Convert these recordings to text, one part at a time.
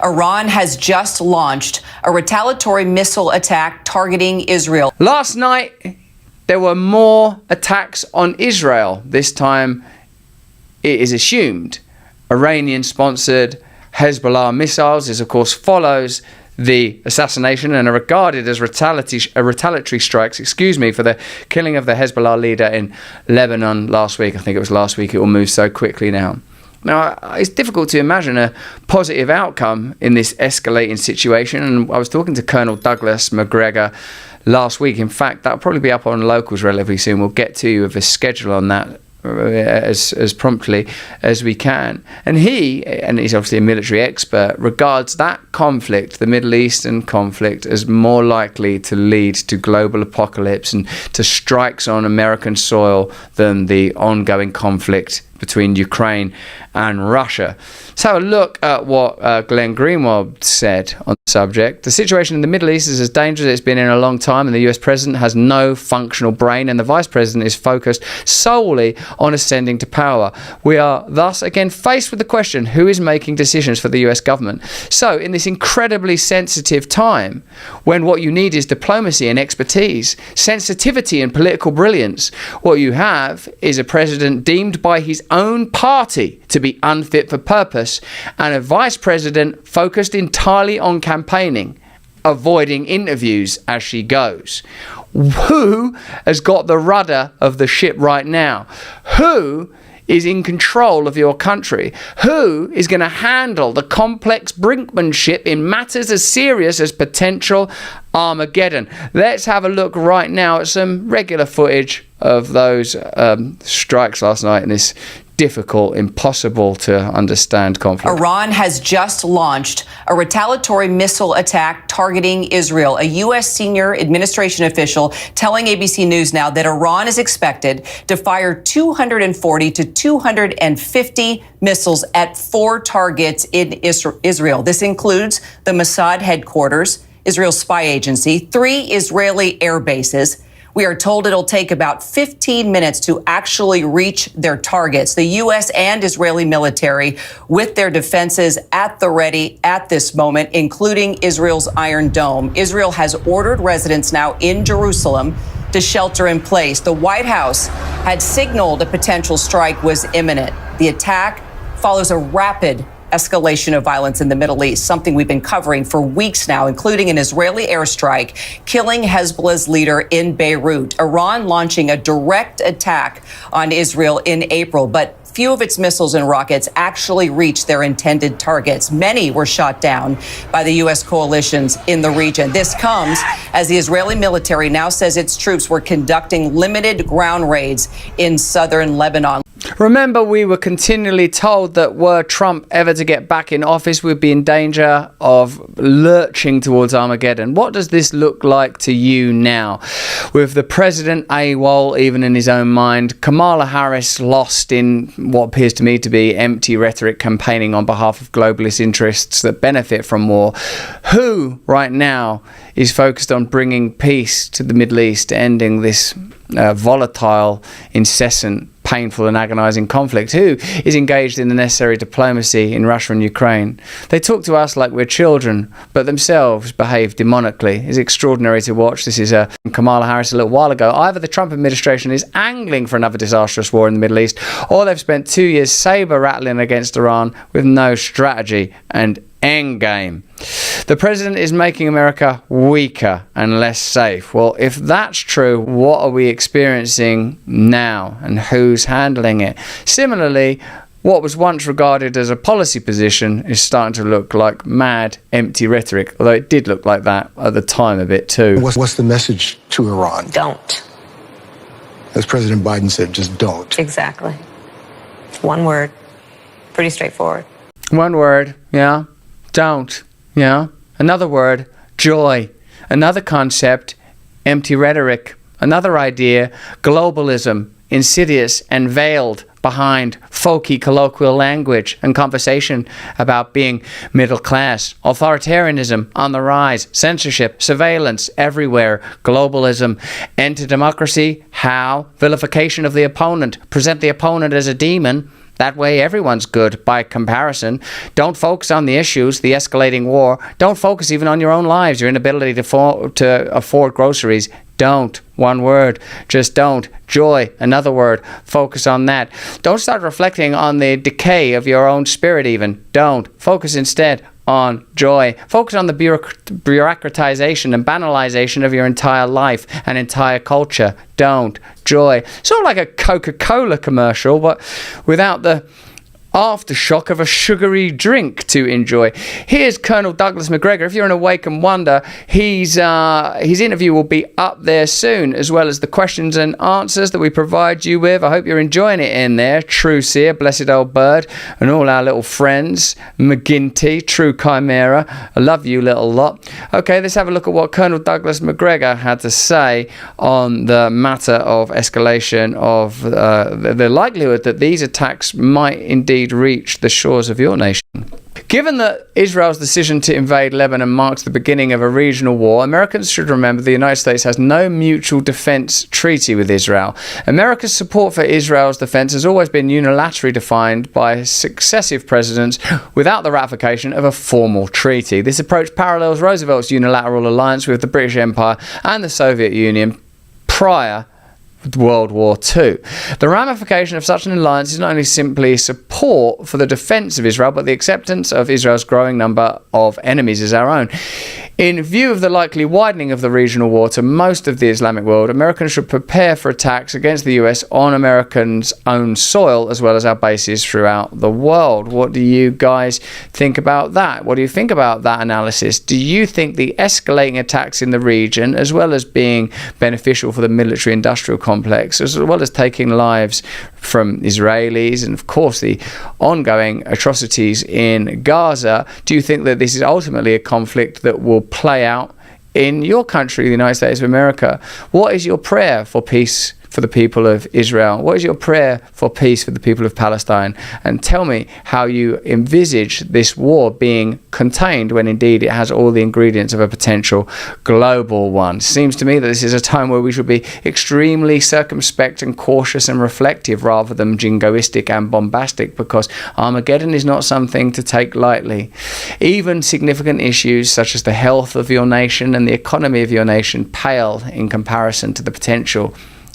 Iran has just launched a retaliatory missile attack targeting Israel. Last night, there were more attacks on Israel. This time, it is assumed Iranian-sponsored Hezbollah missiles. This, of course, follows the assassination and are regarded as retaliatory strikes, for the killing of the Hezbollah leader in Lebanon last week. I think it was last week. It will move so quickly now. Now, it's difficult to imagine a positive outcome in this escalating situation. And I was talking to Colonel Douglas Macgregor last week. In fact, that'll probably be up on Locals relatively soon. We'll get to you with a schedule on that as promptly as we can. And he's obviously a military expert, regards that conflict, the Middle Eastern conflict, as more likely to lead to global apocalypse and to strikes on American soil than the ongoing conflict between Ukraine and Russia. Let's have a look at what Glenn Greenwald said on the subject. The situation in the Middle East is as dangerous as it's been in a long time, and the US president has no functional brain, and the vice president is focused solely on ascending to power. We are thus again faced with the question, who is making decisions for the US government? So in this incredibly sensitive time, when what you need is diplomacy and expertise, sensitivity and political brilliance, what you have is a president deemed by his own party to be unfit for purpose, and a vice president focused entirely on campaigning, avoiding interviews as she goes. Who has got the rudder of the ship right now? Who is in control of your country? Who is going to handle the complex brinkmanship in matters as serious as potential Armageddon? Let's have a look right now at some regular footage of those strikes last night in this difficult, impossible to understand conflict. Iran has just launched a retaliatory missile attack targeting Israel. A U.S. senior administration official telling ABC News now that Iran is expected to fire 240 to 250 missiles at 4 targets in Israel. This includes the Mossad headquarters, Israel's spy agency, 3 Israeli air bases. We are told it'll take about 15 minutes to actually reach their targets. The U.S. and Israeli military with their defenses at the ready at this moment, including Israel's Iron Dome. Israel has ordered residents now in Jerusalem to shelter in place. The White House had signaled a potential strike was imminent. The attack follows a rapid escalation of violence in the Middle East, something we've been covering for weeks now, including an Israeli airstrike killing Hezbollah's leader in Beirut. Iran launching a direct attack on Israel in April, but few of its missiles and rockets actually reached their intended targets. Many were shot down by the U.S. coalitions in the region. This comes as the Israeli military now says its troops were conducting limited ground raids in southern Lebanon. Remember, we were continually told that were Trump ever to get back in office, we'd be in danger of lurching towards Armageddon. What does this look like to you now? With the president AWOL, even in his own mind, Kamala Harris lost in what appears to me to be empty rhetoric campaigning on behalf of globalist interests that benefit from war. Who right now is focused on bringing peace to the Middle East, ending this volatile, incessant, painful and agonizing conflict? Who is engaged in the necessary diplomacy in Russia and Ukraine? They talk to us like we're children, but themselves behave demonically. It's extraordinary to watch. This is Kamala Harris a little while ago. Either the Trump administration is angling for another disastrous war in the Middle East, or they've spent 2 years saber-rattling against Iran with no strategy and endgame. The president is making America weaker and less safe. Well, if that's true, what are we experiencing now, and who's handling it? Similarly, what was once regarded as a policy position is starting to look like mad, empty rhetoric, although it did look like that at the time a bit too. What's the message to Iran? Don't. As President Biden said, just don't. Exactly. One word. Pretty straightforward. One word, yeah. Don't, yeah. Another word, joy. Another concept, empty rhetoric. Another idea, globalism, insidious and veiled behind folky colloquial language and conversation about being middle class. Authoritarianism on the rise. Censorship, surveillance everywhere. Globalism. Enter democracy. How? Vilification of the opponent. Present the opponent as a demon. That way everyone's good by comparison. Don't focus on the issues, the escalating war. Don't focus even on your own lives, your inability to afford groceries. Don't. One word. Just don't. Joy. Another word. Focus on that. Don't start reflecting on the decay of your own spirit even. Don't. Focus instead on joy. Focus on the bureaucratization and banalization of your entire life and entire culture. Don't. Joy. Sort of like a Coca-Cola commercial, but without the aftershock of a sugary drink to enjoy. Here's Colonel Douglas Macgregor. If you're in Awake and Wonder, his interview will be up there soon, as well as the questions and answers that we provide you with. I hope you're enjoying it in there. True Seer, Blessed Old Bird, and all our little friends. McGinty, True Chimera. I love you, little lot. Okay, let's have a look at what Colonel Douglas Macgregor had to say on the matter of escalation of the likelihood that these attacks might indeed reach the shores of your nation. Given that Israel's decision to invade Lebanon marks the beginning of a regional war, Americans should remember the United States has no mutual defense treaty with Israel. America's support for Israel's defense has always been unilaterally defined by successive presidents without the ratification of a formal treaty. This approach parallels Roosevelt's unilateral alliance with the British Empire and the Soviet Union prior World War II. The ramification of such an alliance is not only simply support for the defense of Israel, but the acceptance of Israel's growing number of enemies as our own. In view of the likely widening of the regional war to most of the Islamic world, Americans should prepare for attacks against the US on Americans' own soil, as well as our bases throughout the world. What do you guys think about that? What do you think about that analysis? Do you think the escalating attacks in the region, as well as being beneficial for the military-industrial complex, as well as taking lives from Israelis, and of course the ongoing atrocities in Gaza, do you think that this is ultimately a conflict that will play out in your country, the United States of America? What is your prayer for peace for the people of Israel? What is your prayer for peace for the people of Palestine? And tell me how you envisage this war being contained when indeed it has all the ingredients of a potential global one. Seems to me that this is a time where we should be extremely circumspect and cautious and reflective rather than jingoistic and bombastic, because Armageddon is not something to take lightly. Even significant issues such as the health of your nation and the economy of your nation pale in comparison to the potential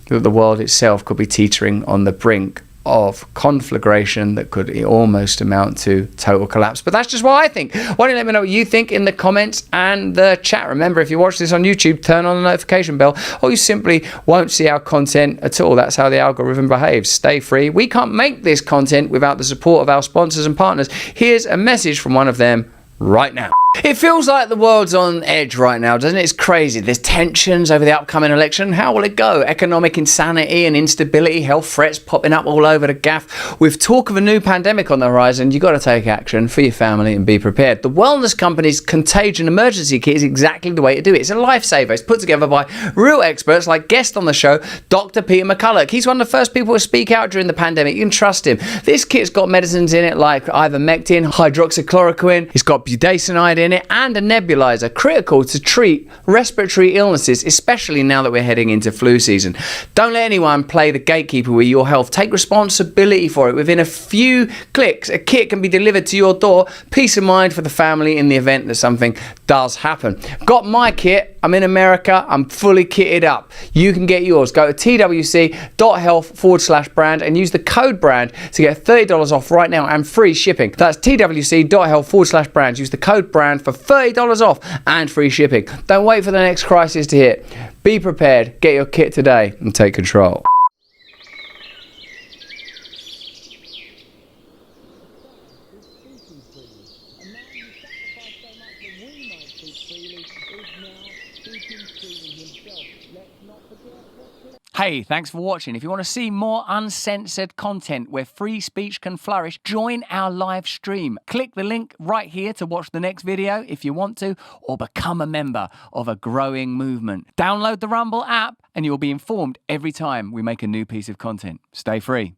that the world itself could be teetering on the brink of conflagration that could almost amount to total collapse. But that's just what I think. Why don't you let me know what you think in the comments and the chat. Remember, if you watch this on YouTube, turn on the notification bell, or you simply won't see our content at all. That's how the algorithm behaves. Stay free. We can't make this content without the support of our sponsors and partners. Here's a message from one of them right now. It feels like the world's on edge right now, doesn't it? It's crazy. There's tensions over the upcoming election. How will it go? Economic insanity and instability, health threats popping up all over the gaff. With talk of a new pandemic on the horizon, you've got to take action for your family and be prepared. The wellness company's Contagion Emergency Kit is exactly the way to do it. It's a lifesaver. It's put together by real experts like guest on the show, Dr. Peter McCulloch. He's one of the first people to speak out during the pandemic. You can trust him. This kit's got medicines in it like ivermectin, hydroxychloroquine. It's got budesonide in it, and a nebulizer, critical to treat respiratory illnesses, especially now that we're heading into flu season. Don't let anyone play the gatekeeper with your health. Take responsibility for it. Within a few clicks, a kit can be delivered to your door. Peace of mind for the family in the event that something does happen. Got my kit. I'm in America. I'm fully kitted up. You can get yours. Go to twc.health/brand and use the code brand to get $30 off right now and free shipping. That's twc.health/brand. Use the code brand for $30 off and free shipping. Don't wait for the next crisis to hit. Be prepared. Get your kit today and take control. Hey, thanks for watching. If you want to see more uncensored content where free speech can flourish, join our live stream. Click the link right here to watch the next video if you want to, or become a member of a growing movement. Download the Rumble app and you'll be informed every time we make a new piece of content. Stay free.